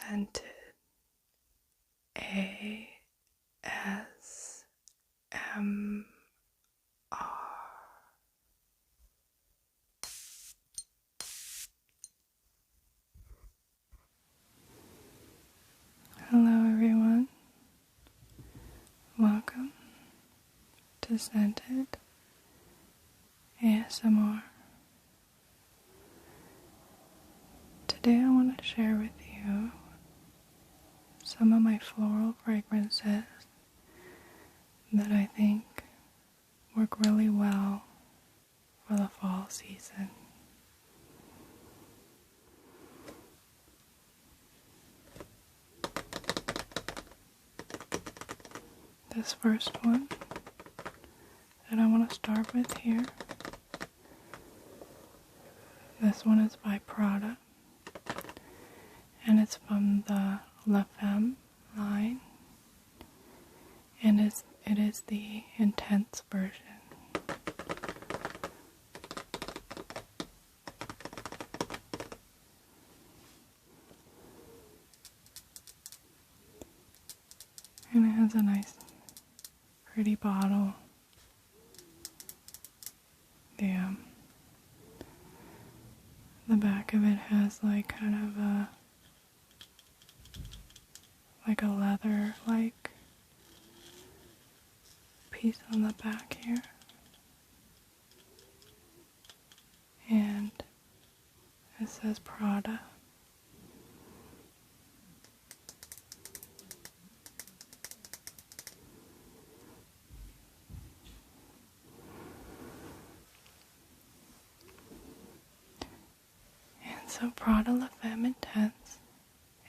scented ASMR. Hello everyone, welcome to Scented ASMR. Today I want to share with you some of my floral fragrances that I think work really well for the fall season. This first one that I want to start with here, this one is by Prada, and it's from the Femme line, and it is the intense version. And it has a nice pretty bottle. The back of it has like kind of a leather like piece on the back here, and it says Prada. So Prada La Femme Intense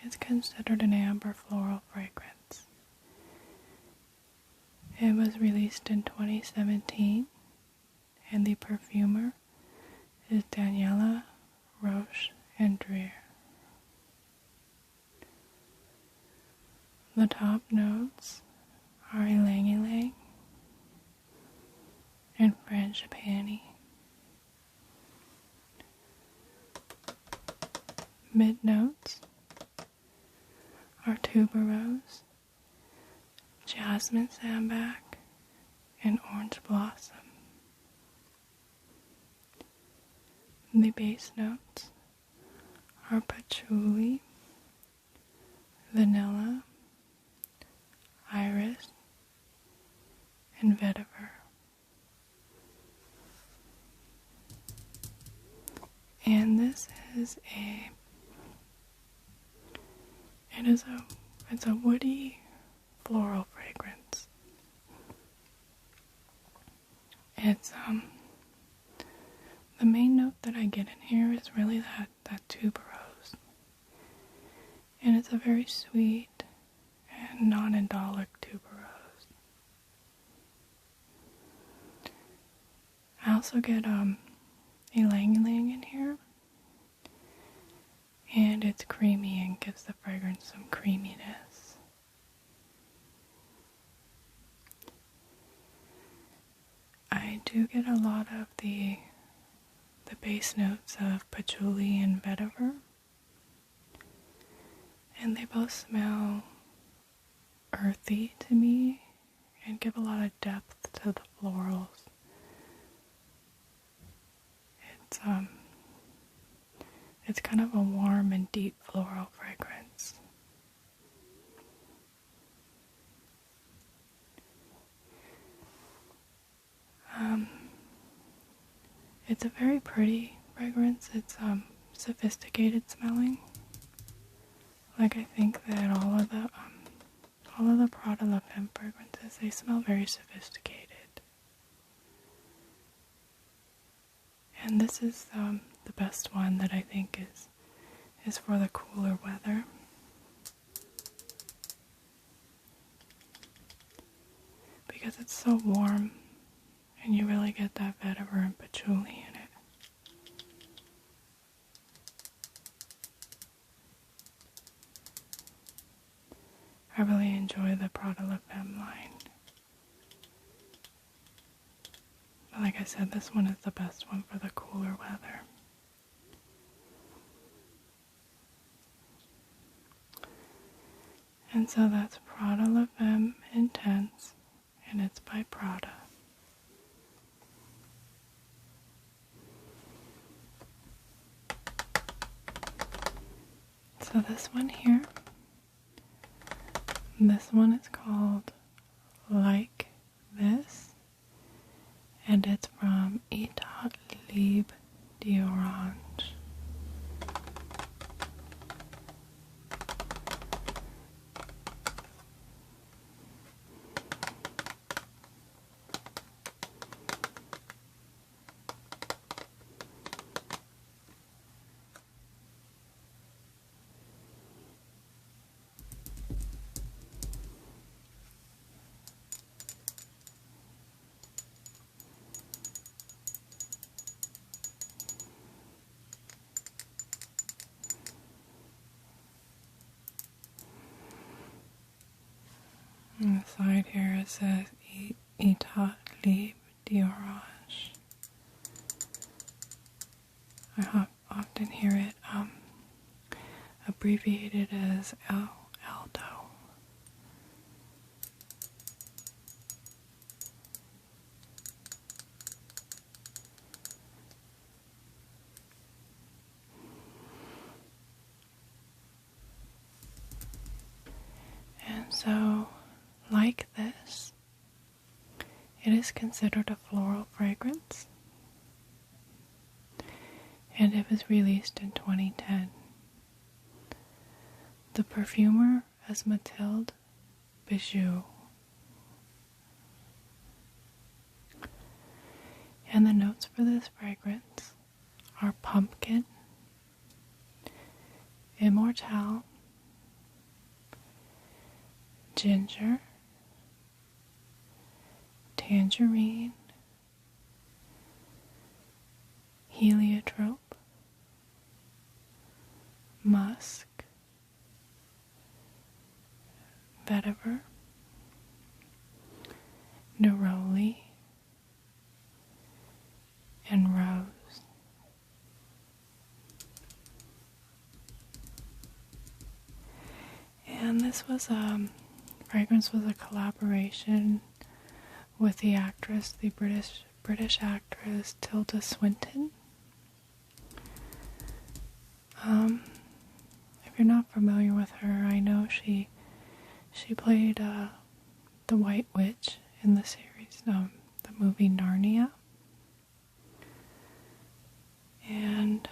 is considered an amber floral fragrance. It was released in 2017, and the perfumer is Daniela Roche and Dreer. The top notes are ylang ylang and frangipani. Mid notes are tuberose, jasmine sambac, and orange blossom. The base notes are patchouli, vanilla, iris, and vetiver. And this is it's a woody floral fragrance. It's the main note that I get in here is really that tuberose. And it's a very sweet and non-indolic tuberose. I also get ylang ylang in here. And it's creamy and gives the fragrance some creaminess. I do get a lot of the base notes of patchouli and vetiver, and they both smell earthy to me and give a lot of depth to the florals. It's kind of a warm and deep floral fragrance. It's a very pretty fragrance. It's sophisticated smelling. Like I think that all of the Prada La Femme fragrances, they smell very sophisticated. And this is the best one that I think is for the cooler weather. Because it's so warm and you really get that vetiver and patchouli in it. I really enjoy the Prada La Femme line. But like I said, this one is the best one for the cooler weather. And so that's Prada La Femme Intense, and it's by Prada. So this one here, this one is called Like This, and it's from Etat, Libre, d'Orange. On the side here it says Etat, Libre, d'Orange. I often hear it abbreviated as Aldo. And so, Like This, it is considered a floral fragrance, and it was released in 2010. The perfumer is Mateu N. And the notes for this fragrance are pumpkin, immortelle, ginger, tangerine, heliotrope, musk, vetiver, neroli, and rose. And this was fragrance was a collaboration with the actress, the British actress Tilda Swinton. If you're not familiar with her, I know she played the White Witch in the series, the movie Narnia. And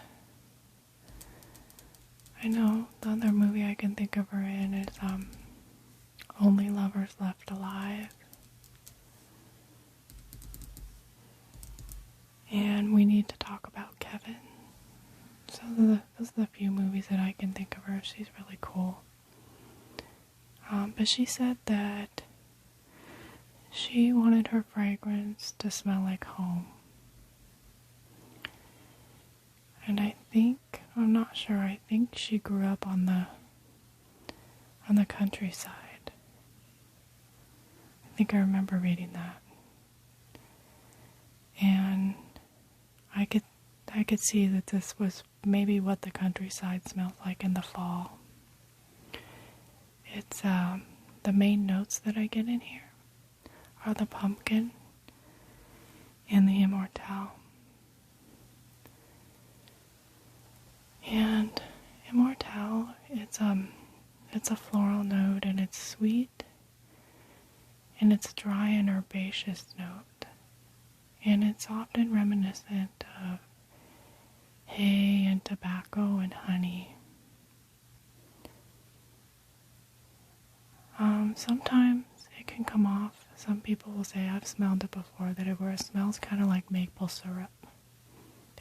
I know the other movie I can think of her in is Only Lovers Left Alive. And We Need to Talk About Kevin. So those are the few movies that I can think of her. She's really cool. But she said that she wanted her fragrance to smell like home. And I'm not sure, I think she grew up on the countryside. I think I remember reading that. And I could see that this was maybe what the countryside smells like in the fall. It's the main notes that I get in here are the pumpkin and the immortelle. And immortelle, it's a floral note, and it's sweet, and it's a dry and herbaceous note, and it's often reminiscent of hay and tobacco and honey. Sometimes it can come off. Some people will say, I've smelled it before, that it smells kind of like maple syrup.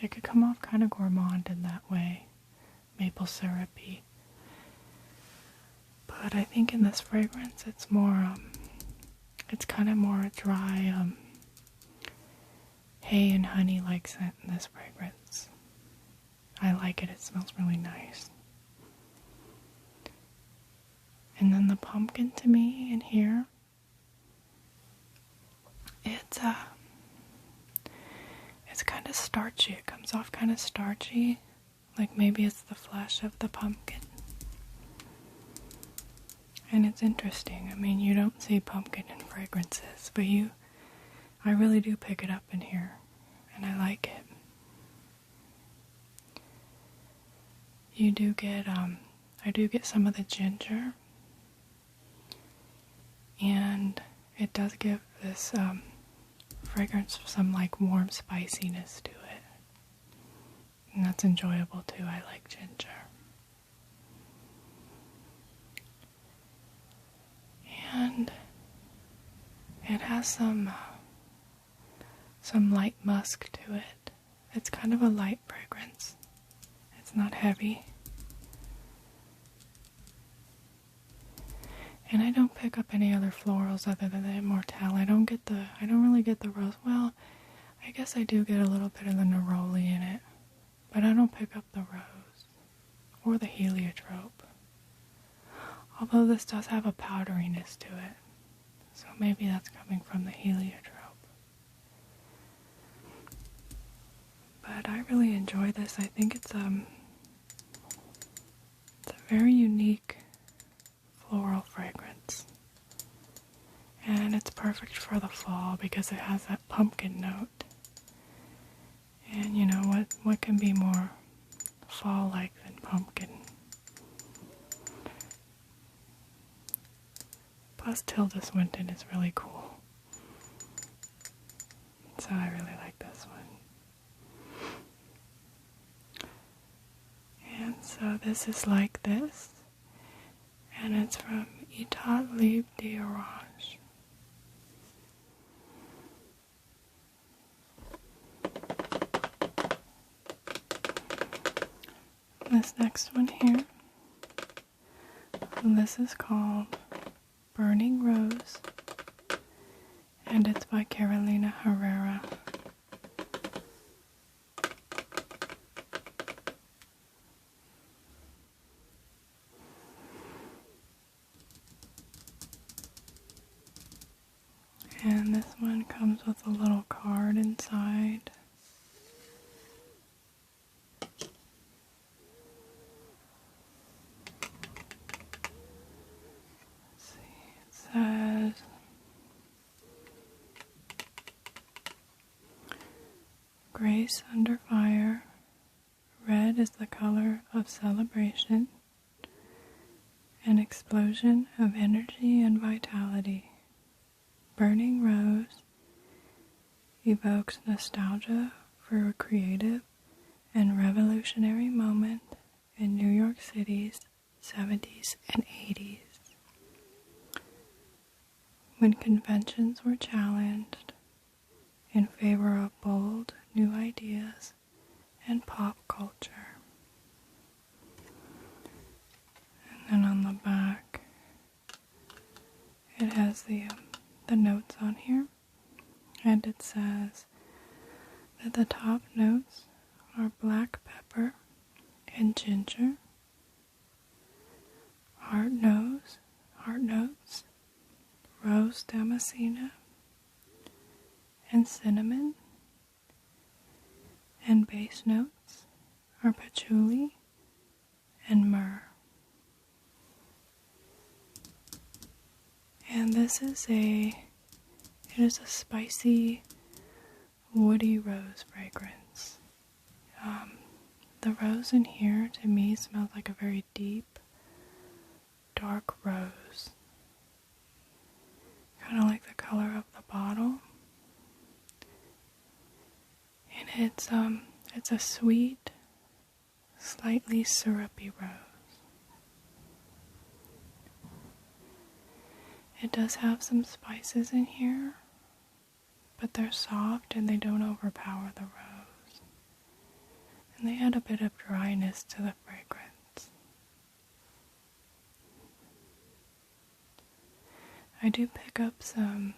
It could come off kind of gourmand in that way, maple syrupy. But I think in this fragrance, it's more, it's kind of more dry, hay and honey-like scent in this fragrance. I like it. It smells really nice. And then the pumpkin to me in here, it's kind of starchy. It comes off kind of starchy, like maybe it's the flesh of the pumpkin. And it's interesting. I mean, you don't see pumpkin in fragrances, but I really do pick it up in here, and I like it. I do get some of the ginger, and it does give this fragrance some like warm spiciness to it, and that's enjoyable too. I like ginger. And it has some light musk to it. It's kind of a light fragrance. It's not heavy. And I don't pick up any other florals other than the Immortelle. I don't really get the rose. Well, I guess I do get a little bit of the neroli in it, but I don't pick up the rose or the heliotrope. Although this does have a powderiness to it, so maybe that's coming from the heliotrope. But I really enjoy this. I think it's a very unique floral fragrance, and it's perfect for the fall because it has that pumpkin note. And you know what can be more fall-like than pumpkin? Plus Tilda Swinton is really cool, so I really like this one. And so this is like this, and it's from Etat, Libre. This next one here, this is called Burning Rose, and it's by Carolina Herrera. And this one comes with a little card inside. Says, grace under fire, red is the color of celebration, an explosion of energy and vitality. Burning rose evokes nostalgia for a creative and revolutionary moment in New York City's 70s and 80s. When conventions were challenged in favor of bold new ideas and pop culture. And then on the back, it has the notes on here, and it says that the top notes are black pepper and ginger, heart notes, rose damascena, and cinnamon, and base notes are patchouli and myrrh. And this is it is a spicy, woody rose fragrance. The rose in here, to me, smells like a very deep, dark rose. Kind of like the color of the bottle. And it's a sweet, slightly syrupy rose. It does have some spices in here, but they're soft and they don't overpower the rose. And they add a bit of dryness to the fragrance. I do pick up some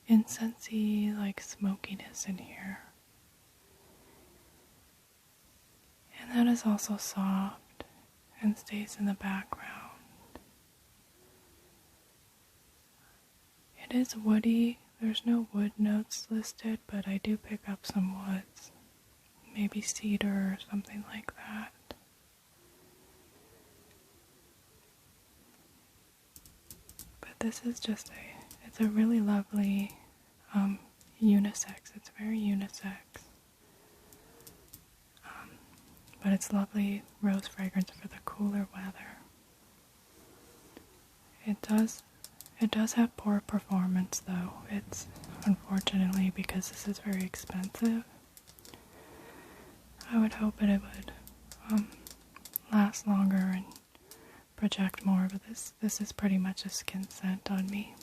incensey, like smokiness in here. And that is also soft and stays in the background. It is woody. There's no wood notes listed, but I do pick up some woods. Maybe cedar or something like that. But this is just it's a really lovely unisex. It's very unisex. But it's lovely rose fragrance for the cooler weather. It does have poor performance though. It's unfortunately, because this is very expensive. I would hope that it would last longer and project more, but this is pretty much a skin scent on me.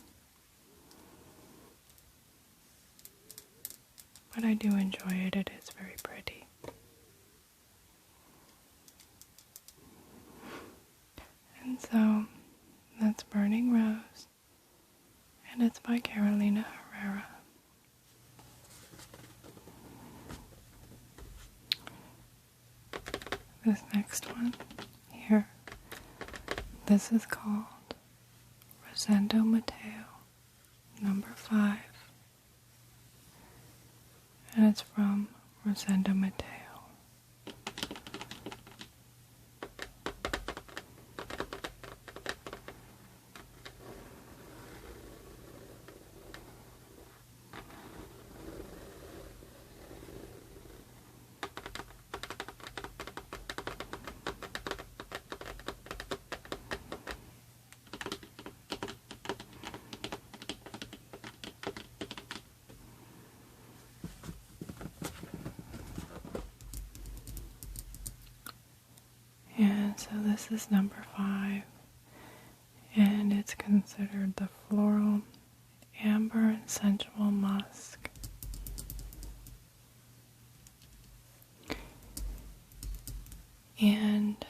But I do enjoy it. It is very pretty. And so that's Burning Rose, and it's by Carolina Herrera. This next one here, this is called Rosendo Mateu number 5, and it's from Rosendo Mateu. And so this is number 5, and it's considered the floral, amber, and sensual musk. And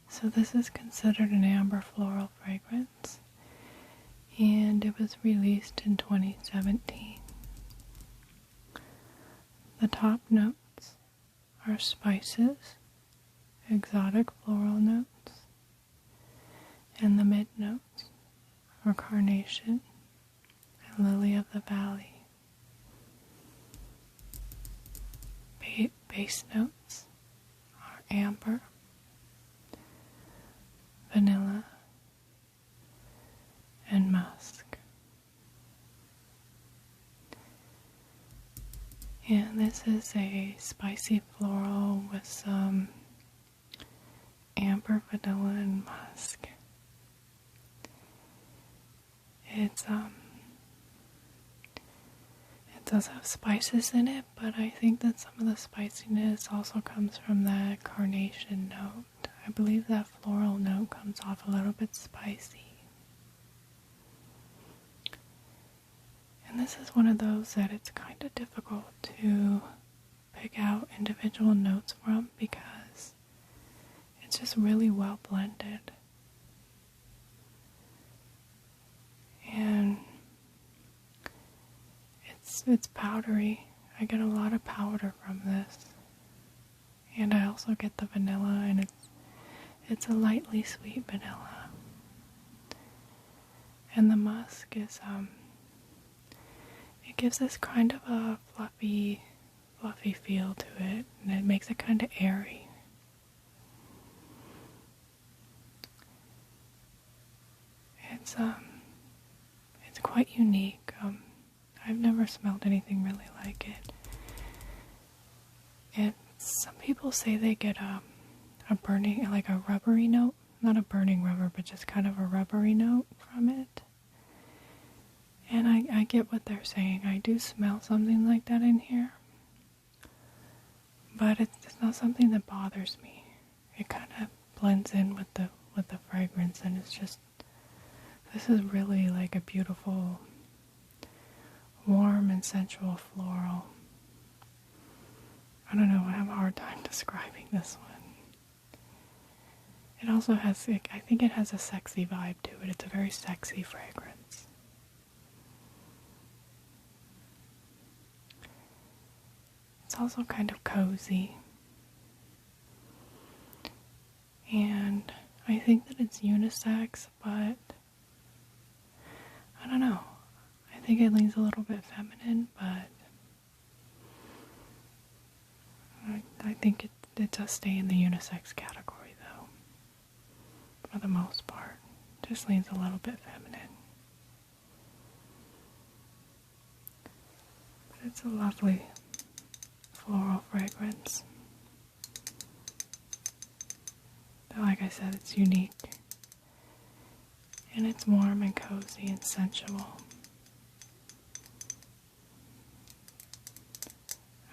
so this is considered an amber floral fragrance, and it was released in 2017. The top notes are spices, exotic floral notes, and the mid notes are carnation and lily of the valley. Base notes are amber, vanilla, and musk. And this is a spicy floral with some amber, vanilla, and musk. It does have spices in it, but I think that some of the spiciness also comes from that carnation note. I believe that floral note comes off a little bit spicy. And this is one of those that it's kind of difficult to pick out individual notes from because it's just really well blended. And it's powdery. I get a lot of powder from this. And I also get the vanilla, and it's a lightly sweet vanilla. And the musk is it gives this kind of a fluffy feel to it, and it makes it kind of airy. It's quite unique. I've never smelled anything really like it. Some people say they get a burning, like a rubbery note. Not a burning rubber, but just kind of a rubbery note from it. And I get what they're saying. I do smell something like that in here. But it's not something that bothers me. It kind of blends in with the fragrance, and it's just, this is really like a beautiful, warm and sensual floral. I don't know, I have a hard time describing this one. It also has, I think it has a sexy vibe to it. It's a very sexy fragrance. It's also kind of cozy. And I think that it's unisex, but I don't know. I think it leans a little bit feminine, but I think it does stay in the unisex category, though. For the most part. It just leans a little bit feminine. It's a lovely floral fragrance. But like I said, it's unique. And it's warm and cozy and sensual.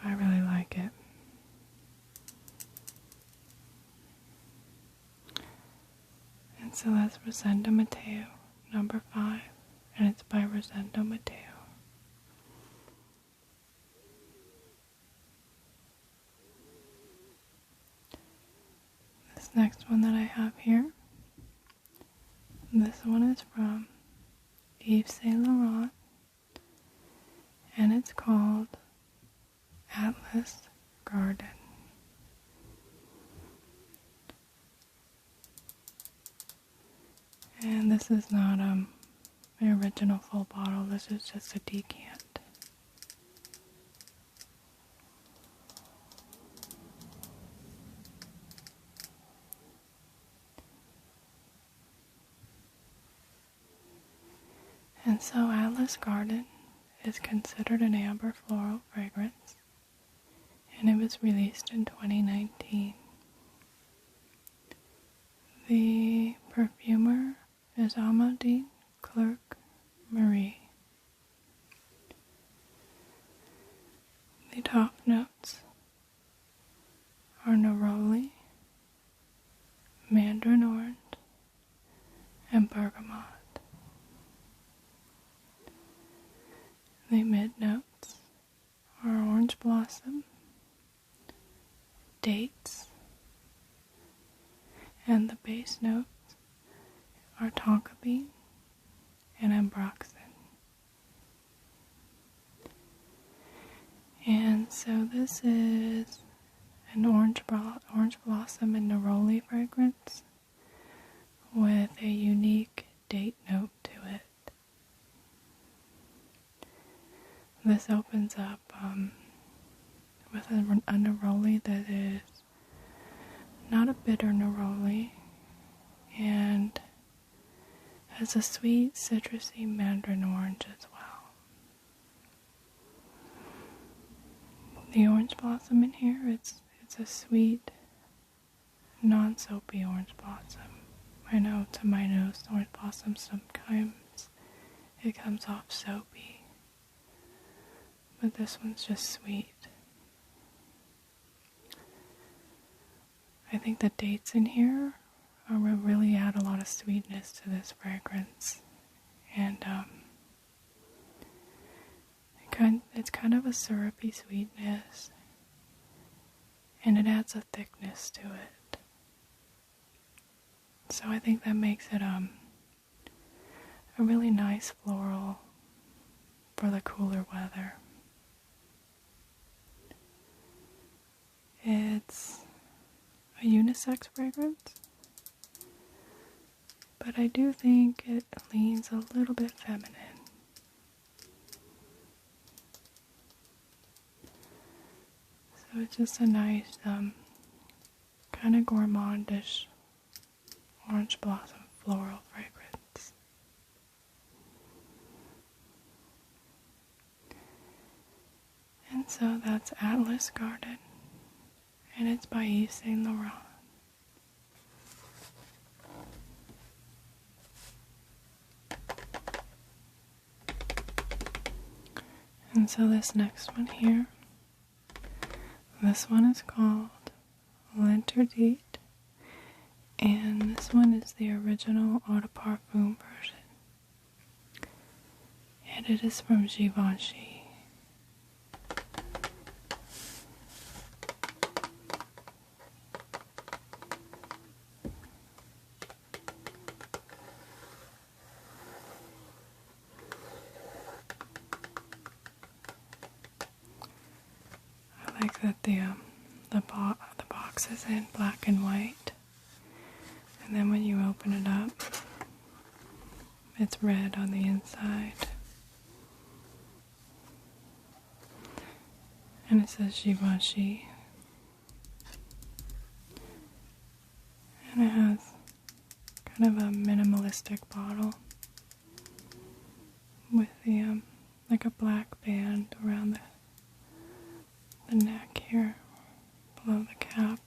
I really like it. And so that's Rosendo Mateu, number 5, and it's by Rosendo Mateu. This next one that I have here, this one is from Yves Saint Laurent, and it's called Atlas Garden. And this is not the original full bottle, this is just a decant. And so Atlas Garden is considered an amber floral fragrance, and it was released in 2019. The perfumer is Amouage Clerc Marie. The top notes are neroli, mandarin orange, and bergamot. The mid notes are orange blossom, dates, and the base notes are tonka bean and ambroxan. And so this is an orange blossom and neroli fragrance with a unique date note to it. This opens up with a neroli that is not a bitter neroli and has a sweet citrusy mandarin orange as well. The orange blossom in here, it's a sweet, non-soapy orange blossom. I know to my nose, orange blossom sometimes it comes off soapy, but this one's just sweet. I think the dates in here really add a lot of sweetness to this fragrance, and it's kind of a syrupy sweetness, and it adds a thickness to it. So I think that makes it a really nice floral for the cooler weather. It's a unisex fragrance, but I do think it leans a little bit feminine. So it's just a nice, kind of gourmandish orange blossom floral fragrance. And so that's Atlas Garden, and it's by Yves Saint Laurent. And so this next one here, this one is called L'interdit, and this one is the original Eau de Parfum version, and it is from Givenchy. I like that the box is in black and white, and then when you open it up, it's red on the inside, and it says Givenchy, and it has kind of a minimalistic bottle with the like a black band around the neck here, below the cap.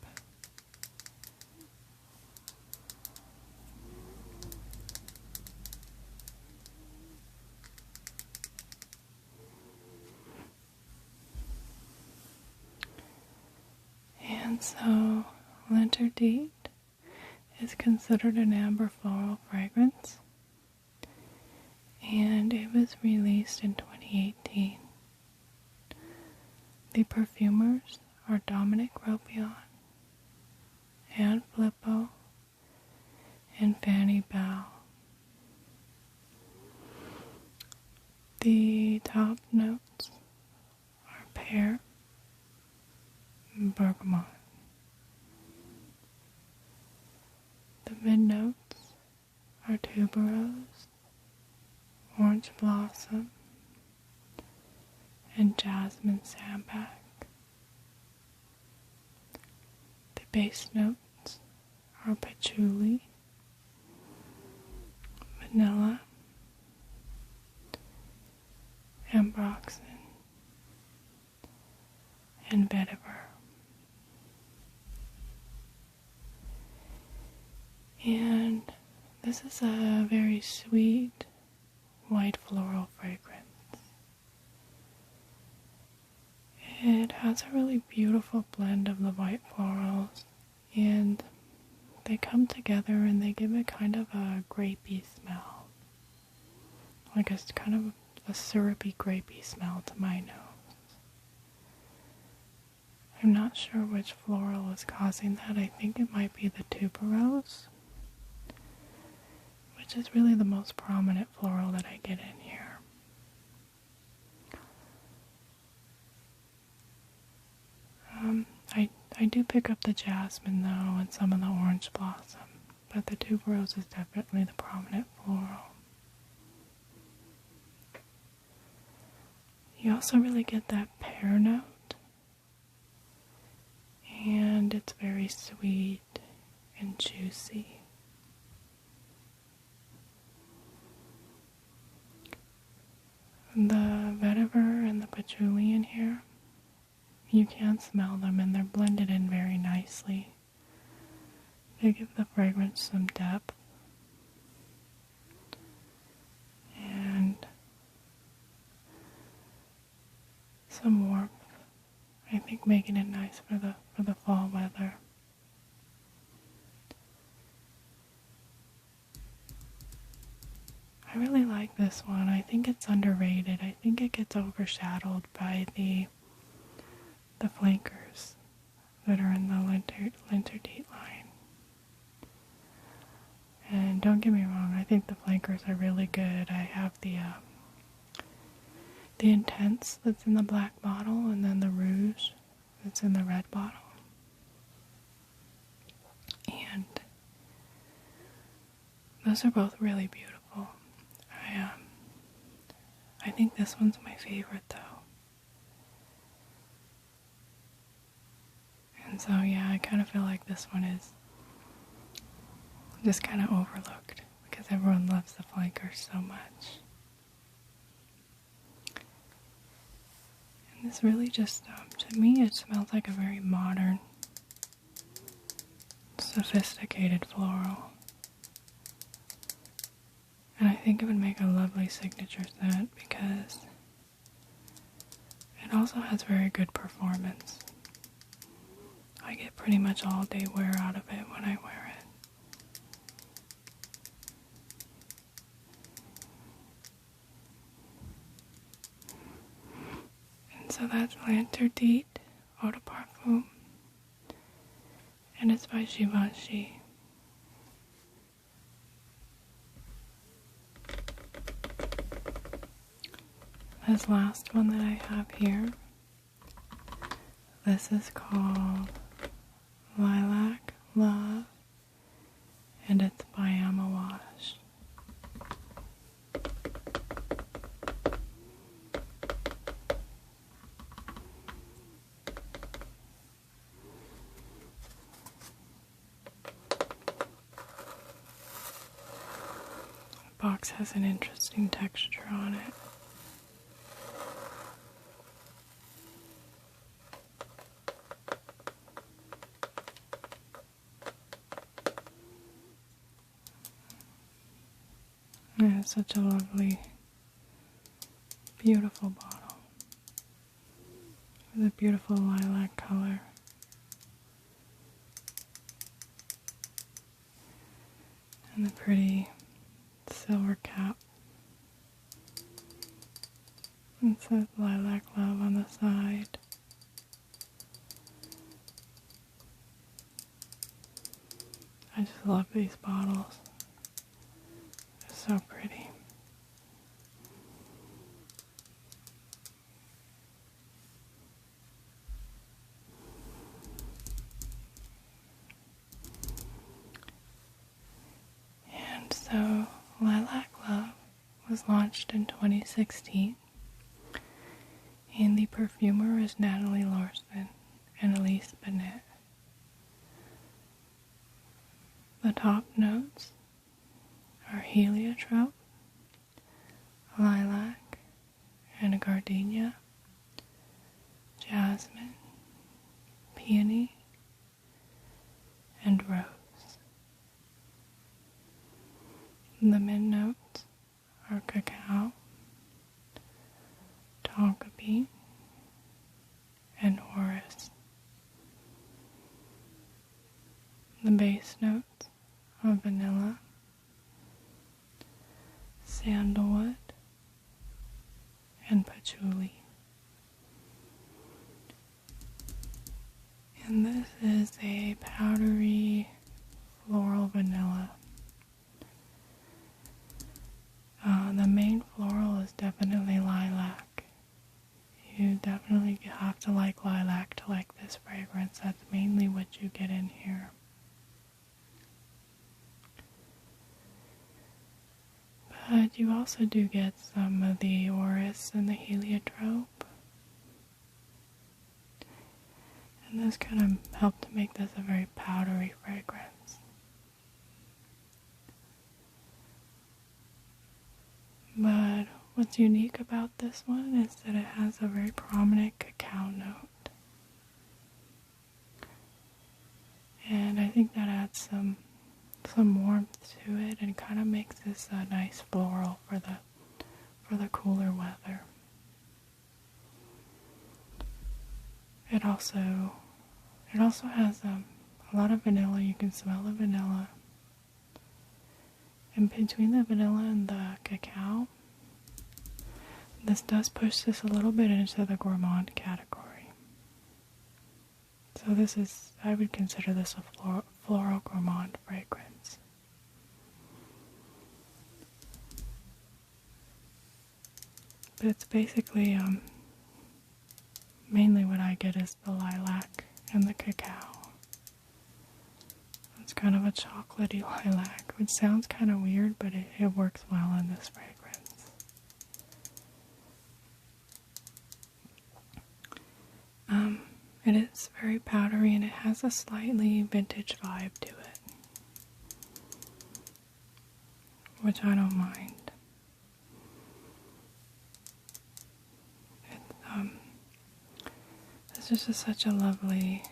And so, L'interdit is considered an amber floral fragrance, and it was released in 2018. The perfumers are Dominic Ropion, Anne Filippo, and Fanny Bao. The top notes are pear and bergamot. The mid notes are tuberose, orange blossom, and jasmine sambac. The base notes are patchouli, vanilla, ambroxan, and vetiver. And this is a very sweet white floral fragrance. It has a really beautiful blend of the white florals, and they come together and they give it kind of a grapey smell. Like it's kind of a syrupy grapey smell to my nose. I'm not sure which floral is causing that. I think it might be the tuberose, which is really the most prominent floral that I get in here. I do pick up the jasmine though and some of the orange blossom, but the tuberose is definitely the prominent floral. You also really get that pear note, and it's very sweet and juicy. The vetiver and the patchouli in here, you can smell them and they're blended in very nicely. They give the fragrance some depth and some warmth. I think making it nice for the fall weather. I really like this one. I think it's underrated. I think it gets overshadowed by the flankers that are in the L'interdit line. And don't get me wrong, I think the flankers are really good. I have the Intense that's in the black bottle, and then the Rouge that's in the red bottle. And those are both really beautiful. I think this one's my favorite though. And so yeah, I kind of feel like this one is just kind of overlooked because everyone loves the flankers so much. And this really just, to me, it smells like a very modern, sophisticated floral. And I think it would make a lovely signature scent because it also has very good performance. I get pretty much all day wear out of it when I wear it. And so that's L'interdit Eau de Parfum, and it's by Givenchy. This last one that I have here, this is called Lilac Love, and it's by Amouage. The box has an interesting texture on it. And it's such a lovely, beautiful bottle with a beautiful lilac color. And the pretty silver cap. It says Lilac Love on the side. I just love these bottles. They're so pretty. And so Lilac Love was launched in 2016. And the perfumer is Natalie Larson and Elise Bennett. The top notes are heliotrope, lilac, and gardenia, jasmine, peony, and rose. The mid notes are cacao, tonka bean, and orris. The base notes are vanilla, sandalwood, and patchouli. And this is a powdery floral vanilla. The main floral is definitely lilac. You definitely have to like lilac to like this fragrance. That's mainly what you get in here. But you also do get some of the orris and the heliotrope. And this kind of helped to make this a very powdery fragrance. But what's unique about this one is that it has a very prominent cacao note. And I think that adds some warmth to it and kind of makes this a nice floral for the cooler weather. It also has a lot of vanilla. You can smell the vanilla. And between the vanilla and the cacao, this does push this a little bit into the gourmand category. So I would consider this a floral gourmand fragrance. But it's basically, mainly what I get is the lilac and the cacao. It's kind of a chocolatey lilac, which sounds kind of weird, but it works well in this fragrance. It is very powdery and it has a slightly vintage vibe to it, which I don't mind. This is just such a lovely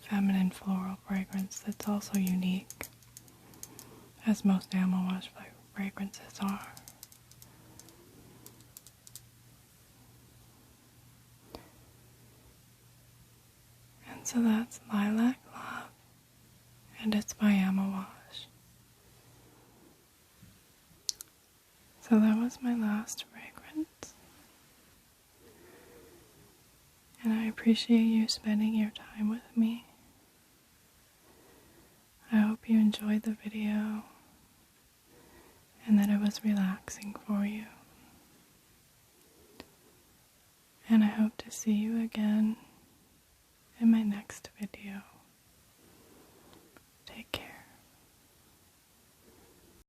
feminine floral fragrance that's also unique, as most Amouage fragrances are. And so that's Lilac Love, and it's by Amouage. So that was my last fragrance. And I appreciate you spending your time with me. I hope you enjoyed the video and that it was relaxing for you. And I hope to see you again in my next video.